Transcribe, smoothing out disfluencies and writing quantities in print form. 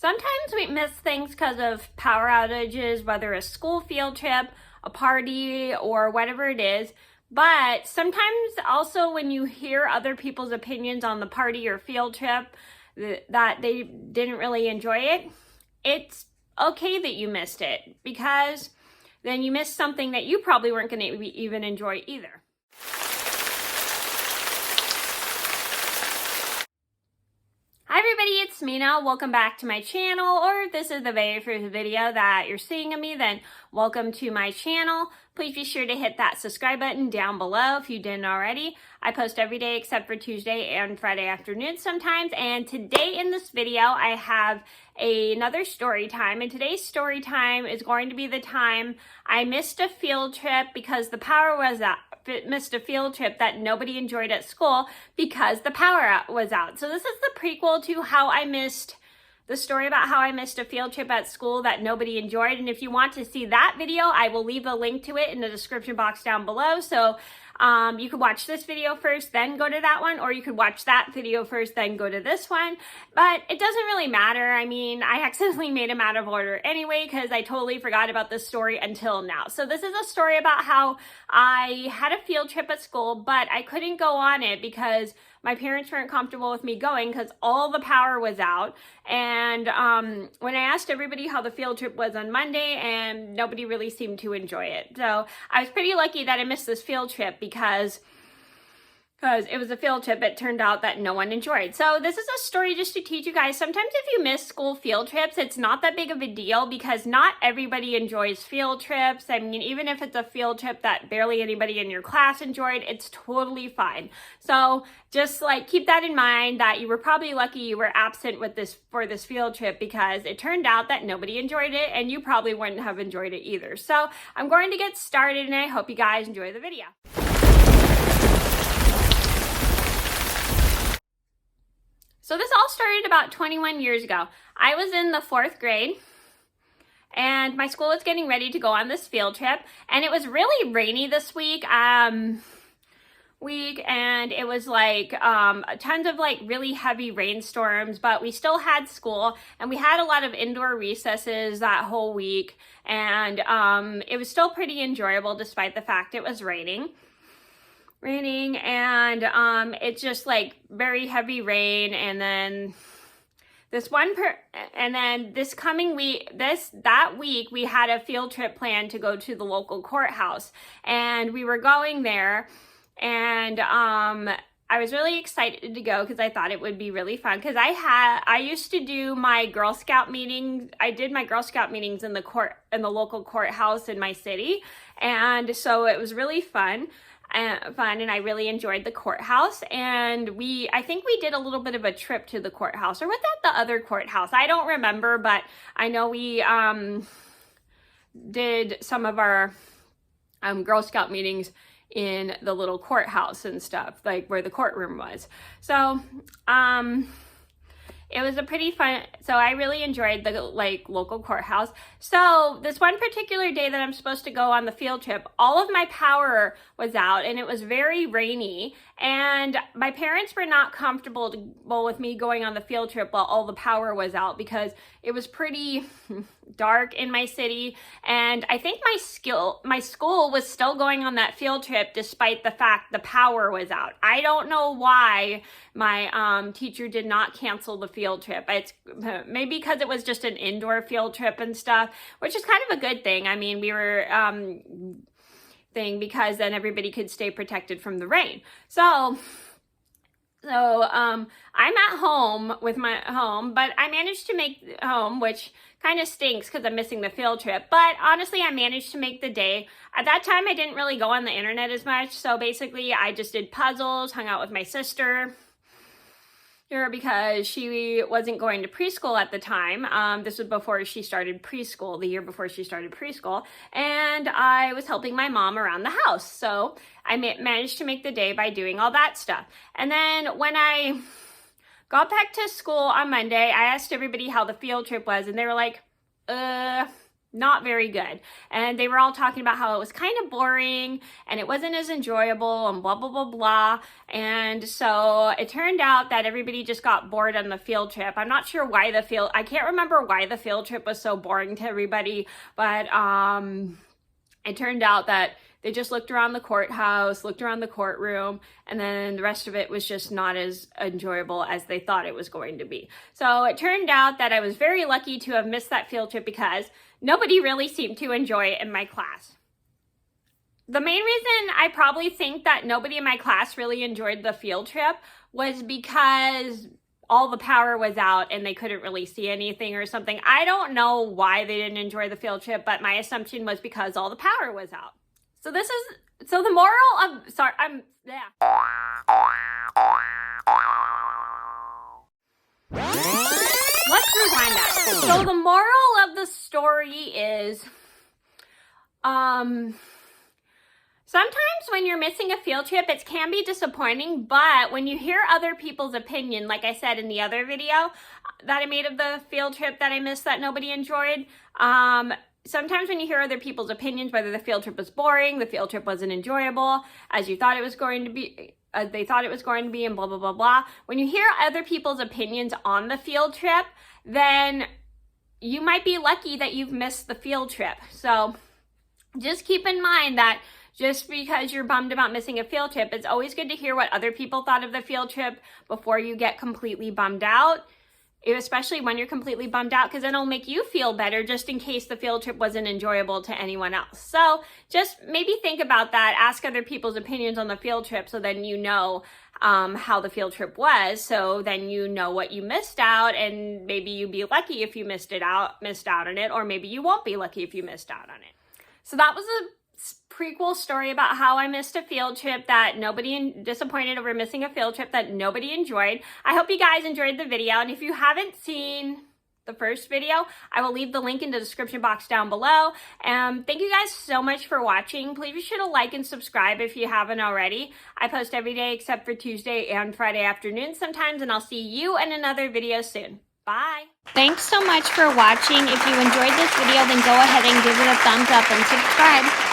Sometimes we miss things because of power outages, whether a school field trip, a party, or whatever it is. But sometimes also when you hear other people's opinions on the party or field trip that they didn't really enjoy it, it's okay that you missed it, because then you missed something that you probably weren't going to even enjoy either. Hi everybody, it's Mena. Welcome back to my channel, or if this is the very first video that you're seeing of me, then welcome to my channel. Please be sure to hit that subscribe button down below if you didn't already. I post every day except for Tuesday and Friday afternoons sometimes, and today in this video I have another story time, and today's story time is going to be the time I missed a field trip because the power was out. Missed a field trip that nobody enjoyed at school because the power was out. So this is the prequel to how I missed the story about how I missed a field trip at school that nobody enjoyed. And if you want to see that video, I will leave a link to it in the description box down below. So you could watch this video first, then go to that one, or you could watch that video first, then go to this one. But it doesn't really matter. I mean, I accidentally made them out of order anyway because I totally forgot about this story until now. So this is a story about how I had a field trip at school, but I couldn't go on it because my parents weren't comfortable with me going because all the power was out. And when I asked everybody how the field trip was on Monday, and nobody really seemed to enjoy it. So I was pretty lucky that I missed this field trip because it was a field trip it turned out that no one enjoyed. So this is a story just to teach you guys, sometimes if you miss school field trips, it's not that big of a deal because not everybody enjoys field trips. I mean, even if it's a field trip that barely anybody in your class enjoyed, it's totally fine. So just like keep that in mind, that you were probably lucky you were absent for this field trip because it turned out that nobody enjoyed it and you probably wouldn't have enjoyed it either. So I'm going to get started and I hope you guys enjoy the video. So this all started about 21 years ago. I was in the 4th grade and my school was getting ready to go on this field trip, and it was really rainy this week and it was like tons of like really heavy rainstorms, but we still had school and we had a lot of indoor recesses that whole week, and it was still pretty enjoyable despite the fact it was raining, and it's just like very heavy rain. And then this coming week, that week we had a field trip planned to go to the local courthouse, and we were going there, and I was really excited to go because I thought it would be really fun, because I used to do my Girl Scout meetings. I did my Girl Scout meetings in the local courthouse in my city, and so it was really fun, and I really enjoyed the courthouse. And I think we did a little bit of a trip to the courthouse, or was that the other courthouse? I don't remember, but I know we did some of our Girl Scout meetings in the little courthouse and stuff, like where the courtroom was. So it was a pretty fun, so I really enjoyed the local courthouse. So this one particular day that I'm supposed to go on the field trip, all of my power was out and it was very rainy, and my parents were not comfortable with me going on the field trip while all the power was out because it was pretty dark in my city, and I think my school was still going on that field trip despite the fact the power was out. I don't know why my teacher did not cancel the field trip. It's maybe because it was just an indoor field trip and stuff, which is kind of a good thing. I mean, we were because then everybody could stay protected from the rain. So I'm at home with but I managed to make home, which kind of stinks because I'm missing the field trip. But honestly, I managed to make the day. At that time, I didn't really go on the internet as much. So basically, I just did puzzles, hung out with my sister here because she wasn't going to preschool at the time. This was before she started preschool, the year before she started preschool. And I was helping my mom around the house. So I managed to make the day by doing all that stuff. And then when I got back to school on Monday, I asked everybody how the field trip was, and they were like, Not very good. And they were all talking about how it was kind of boring and it wasn't as enjoyable and blah, blah, blah, blah. And so it turned out that everybody just got bored on the field trip. I'm not sure why I can't remember why the field trip was so boring to everybody, but it turned out that they just looked around the courthouse, looked around the courtroom, and then the rest of it was just not as enjoyable as they thought it was going to be. So it turned out that I was very lucky to have missed that field trip because nobody really seemed to enjoy it in my class. The main reason I probably think that nobody in my class really enjoyed the field trip was because all the power was out and they couldn't really see anything or something. I don't know why they didn't enjoy the field trip, but my assumption was because all the power was out. So the moral of, let's rewind that. So the moral of the story is, sometimes when you're missing a field trip, it can be disappointing, but when you hear other people's opinion, like I said in the other video that I made of the field trip that I missed that nobody enjoyed, sometimes when you hear other people's opinions, whether the field trip was boring, the field trip wasn't enjoyable, as you thought it was going to be, as they thought it was going to be, and blah, blah, blah, blah. When you hear other people's opinions on the field trip, then you might be lucky that you've missed the field trip. So just keep in mind that just because you're bummed about missing a field trip, it's always good to hear what other people thought of the field trip before you get completely bummed out. Especially when you're completely bummed out, because it'll make you feel better just in case the field trip wasn't enjoyable to anyone else. So just maybe think about that. Ask other people's opinions on the field trip so then you know how the field trip was. So then you know what you missed out, and maybe you'd be lucky if you missed out on it, or maybe you won't be lucky if you missed out on it. So that was a prequel story about how I missed a field trip that disappointed over missing a field trip that nobody enjoyed. I hope you guys enjoyed the video, and if you haven't seen the first video, I will leave the link in the description box down below. Thank you guys so much for watching. Please be sure to like and subscribe if you haven't already. I post every day except for Tuesday and Friday afternoons sometimes, and I'll see you in another video soon. Bye. Thanks so much for watching. If you enjoyed this video, then go ahead and give it a thumbs up and subscribe.